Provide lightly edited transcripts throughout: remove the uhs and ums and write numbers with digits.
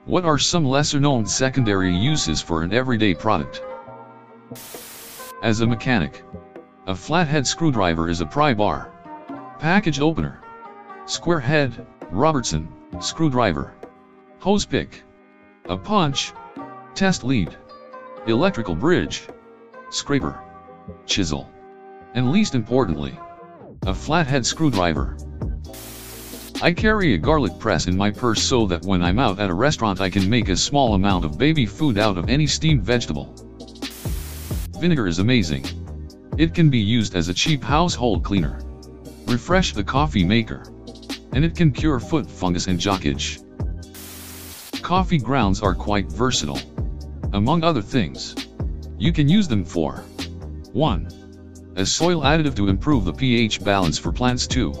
What are some lesser-known secondary uses for an everyday product? As a mechanic, a flathead screwdriver is a pry bar, package opener, square head, Robertson screwdriver, hose pick, a punch, test lead, electrical bridge, scraper, chisel, and least importantly, a flathead screwdriver. I carry a garlic press in my purse so that when I'm out at a restaurant I can make a small amount of baby food out of any steamed vegetable. Vinegar is amazing. It can be used as a cheap household cleaner, refresh the coffee maker, and it can cure foot fungus and jock itch. Coffee grounds are quite versatile. Among other things, you can use them for 1. As soil additive to improve the pH balance for plants. 2.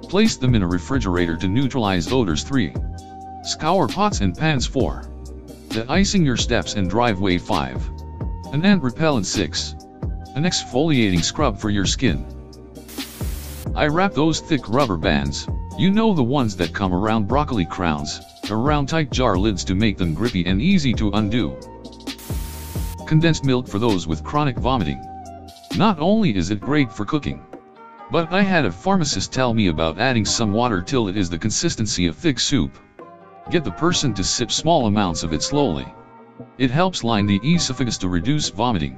Place them in a refrigerator to neutralize odors. 3. Scour pots and pans. 4. De-icing your steps and driveway. 5. An ant repellent. 6. An exfoliating scrub for your skin. I wrap those thick rubber bands, you know, the ones that come around broccoli crowns, around tight jar lids to make them grippy and easy to undo. Condensed milk for those with chronic vomiting. Not only is it great for cooking, but I had a pharmacist tell me about adding some water till it is the consistency of thick soup. Get the person to sip small amounts of it slowly. It helps line the esophagus to reduce vomiting,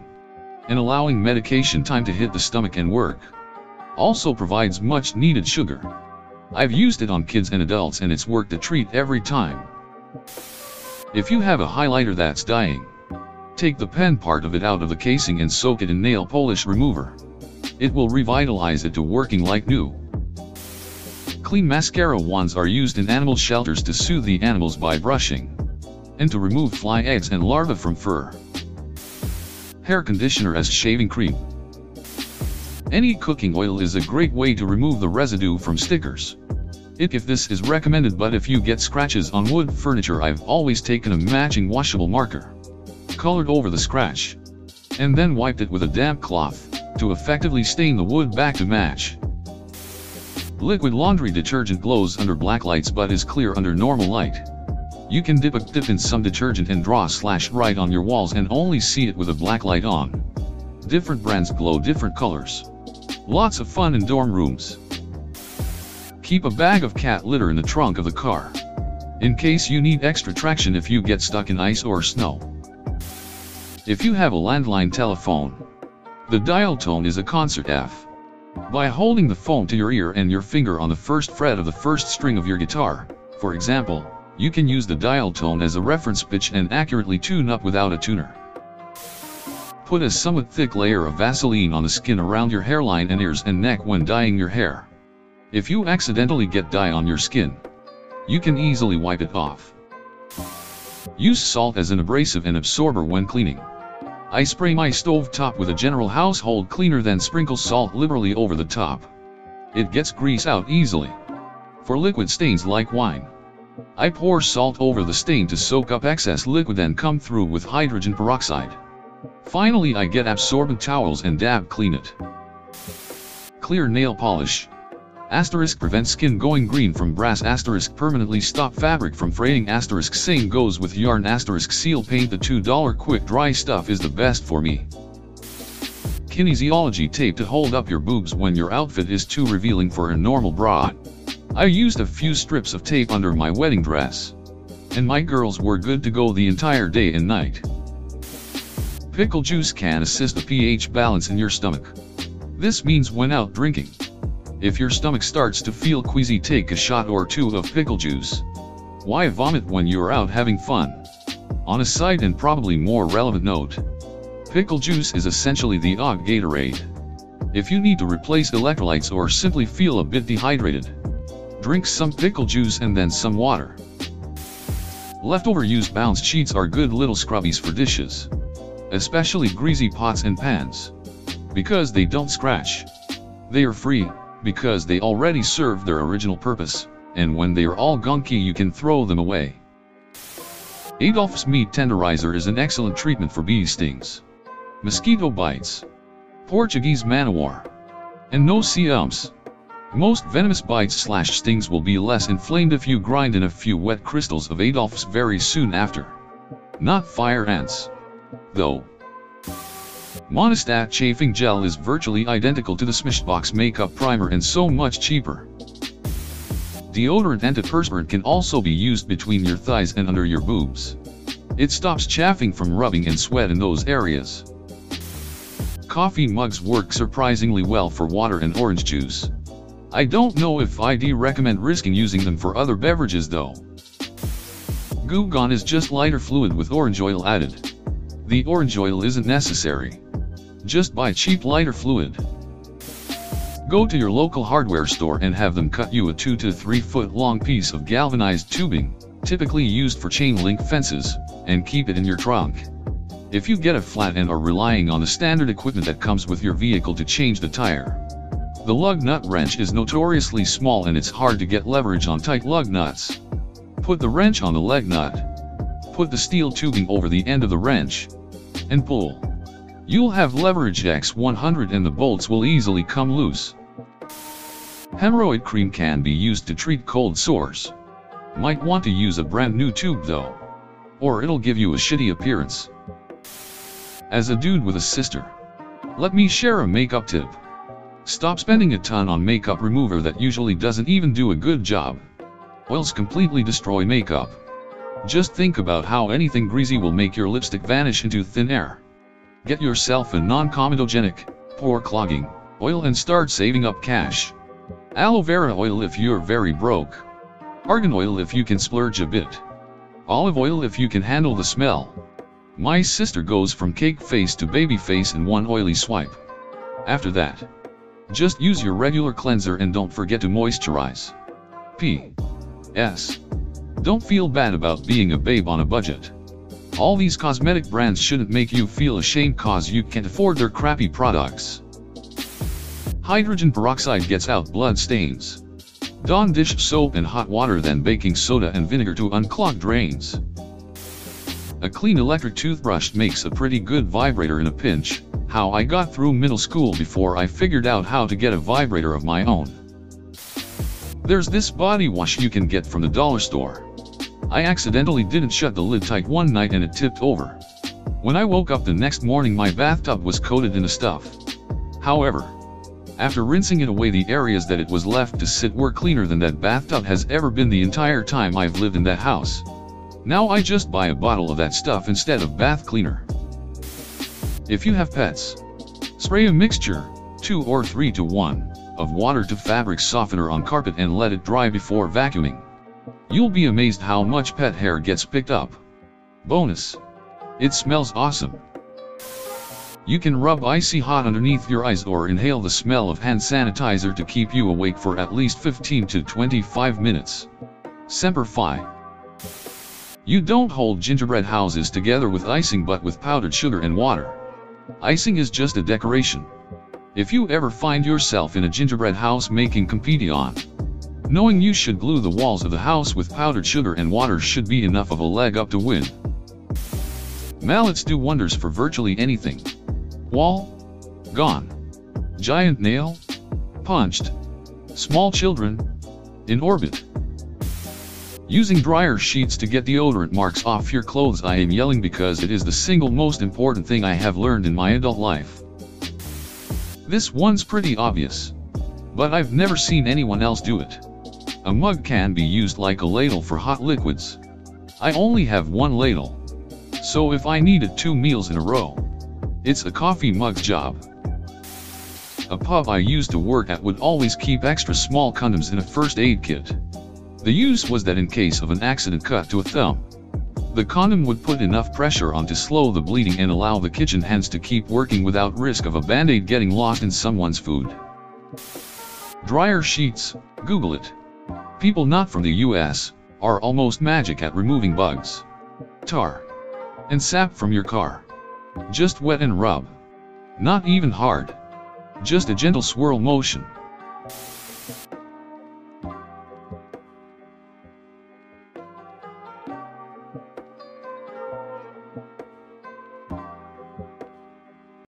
and allowing medication time to hit the stomach and work. Also provides much needed sugar. I've used it on kids and adults and it's worked a treat every time. If you have a highlighter that's dying, take the pen part of it out of the casing and soak it in nail polish remover. It will revitalize it to working like new. Clean mascara wands are used in animal shelters to soothe the animals by brushing, and to remove fly eggs and larvae from fur. Hair conditioner as shaving cream. Any cooking oil is a great way to remove the residue from stickers. If this is recommended, but if you get scratches on wood furniture, I've always taken a matching washable marker, colored over the scratch, and then wiped it with a damp cloth to effectively stain the wood back to match. Liquid laundry detergent glows under black lights but is clear under normal light. You can dip in some detergent and draw /right on your walls and only see it with a black light on. Different brands glow different colors. Lots of fun in dorm rooms. Keep a bag of cat litter in the trunk of the car, in case you need extra traction if you get stuck in ice or snow. If you have a landline telephone, the dial tone is a concert F. By holding the phone to your ear and your finger on the first fret of the first string of your guitar, for example, you can use the dial tone as a reference pitch and accurately tune up without a tuner. Put a somewhat thick layer of Vaseline on the skin around your hairline and ears and neck when dyeing your hair. If you accidentally get dye on your skin, you can easily wipe it off. Use salt as an abrasive and absorber when cleaning. I spray my stove top with a general household cleaner, then sprinkle salt liberally over the top. It gets grease out easily. For liquid stains like wine, I pour salt over the stain to soak up excess liquid and come through with hydrogen peroxide. Finally, I get absorbent towels and dab clean it. Clear nail polish. * prevents skin going green from brass. * permanently stop fabric from fraying. * same goes with yarn. * seal paint. The $2 quick dry stuff is the best for me. Kinesiology tape to hold up your boobs when your outfit is too revealing for a normal bra. I used a few strips of tape under my wedding dress, and my girls were good to go the entire day and night. Pickle juice can assist the pH balance in your stomach. This means when out drinking, if your stomach starts to feel queasy, take a shot or two of pickle juice. Why vomit when you're out having fun? On a side and probably more relevant note, pickle juice is essentially the OG Gatorade. If you need to replace electrolytes or simply feel a bit dehydrated, drink some pickle juice and then some water. Leftover used bounce sheets are good little scrubbies for dishes, especially greasy pots and pans, because they don't scratch. They are free, because they already serve their original purpose, and when they are all gunky you can throw them away. Adolph's Meat Tenderizer is an excellent treatment for bee stings, mosquito bites, Portuguese man-o-war, and no-see-ums. Most venomous bites/stings will be less inflamed if you grind in a few wet crystals of Adolph's very soon after. Not fire ants, though. Monistat chafing gel is virtually identical to the Smishbox makeup primer and so much cheaper. Deodorant antiperspirant can also be used between your thighs and under your boobs. It stops chafing from rubbing and sweat in those areas. Coffee mugs work surprisingly well for water and orange juice. I don't know if I'd recommend risking using them for other beverages though. Goo Gone is just lighter fluid with orange oil added. The orange oil isn't necessary. Just buy cheap lighter fluid. Go to your local hardware store and have them cut you a 2 to 3 foot long piece of galvanized tubing, typically used for chain link fences, and keep it in your trunk. If you get a flat and are relying on the standard equipment that comes with your vehicle to change the tire, the lug nut wrench is notoriously small and it's hard to get leverage on tight lug nuts. Put the wrench on the leg nut. Put the steel tubing over the end of the wrench, and pull. You'll have leverage X100 and the bolts will easily come loose. Hemorrhoid cream can be used to treat cold sores. Might want to use a brand new tube though, or it'll give you a shitty appearance. As a dude with a sister, let me share a makeup tip. Stop spending a ton on makeup remover that usually doesn't even do a good job. Oils completely destroy makeup. Just think about how anything greasy will make your lipstick vanish into thin air. Get yourself a non-comedogenic, pore-clogging oil and start saving up cash. Aloe vera oil if you're very broke. Argan oil if you can splurge a bit. Olive oil if you can handle the smell. My sister goes from cake face to baby face in one oily swipe. After that, just use your regular cleanser and don't forget to moisturize. P.S. Don't feel bad about being a babe on a budget. All these cosmetic brands shouldn't make you feel ashamed cause you can't afford their crappy products. Hydrogen peroxide gets out blood stains. Dawn dish soap and hot water, then baking soda and vinegar to unclog drains. A clean electric toothbrush makes a pretty good vibrator in a pinch. How I got through middle school before I figured out how to get a vibrator of my own. There's this body wash you can get from the dollar store. I accidentally didn't shut the lid tight one night and it tipped over. When I woke up the next morning my bathtub was coated in the stuff. However, after rinsing it away the areas that it was left to sit were cleaner than that bathtub has ever been the entire time I've lived in that house. Now I just buy a bottle of that stuff instead of bath cleaner. If you have pets, spray a mixture, 2 or 3 to 1, of water to fabric softener on carpet and let it dry before vacuuming. You'll be amazed how much pet hair gets picked up. Bonus: it smells awesome. You can rub icy hot underneath your eyes or inhale the smell of hand sanitizer to keep you awake for at least 15 to 25 minutes. Semper Fi. You don't hold gingerbread houses together with icing but with powdered sugar and water. Icing is just a decoration. If you ever find yourself in a gingerbread house making competition, knowing you should glue the walls of the house with powdered sugar and water should be enough of a leg up to win. Mallets do wonders for virtually anything. Wall, gone. Giant nail, punched. Small children, in orbit. Using dryer sheets to get deodorant marks off your clothes. I am yelling because it is the single most important thing I have learned in my adult life. This one's pretty obvious, but I've never seen anyone else do it. A mug can be used like a ladle for hot liquids. I only have one ladle, so if I needed 2 meals in a row, it's a coffee mug's job. A pub I used to work at would always keep extra small condoms in a first aid kit. The use was that in case of an accident cut to a thumb, the condom would put enough pressure on to slow the bleeding and allow the kitchen hands to keep working without risk of a band-aid getting lost in someone's food. Dryer sheets, Google it. People not from the US are almost magic at removing bugs, tar, and sap from your car. Just wet and rub. Not even hard. Just a gentle swirl motion.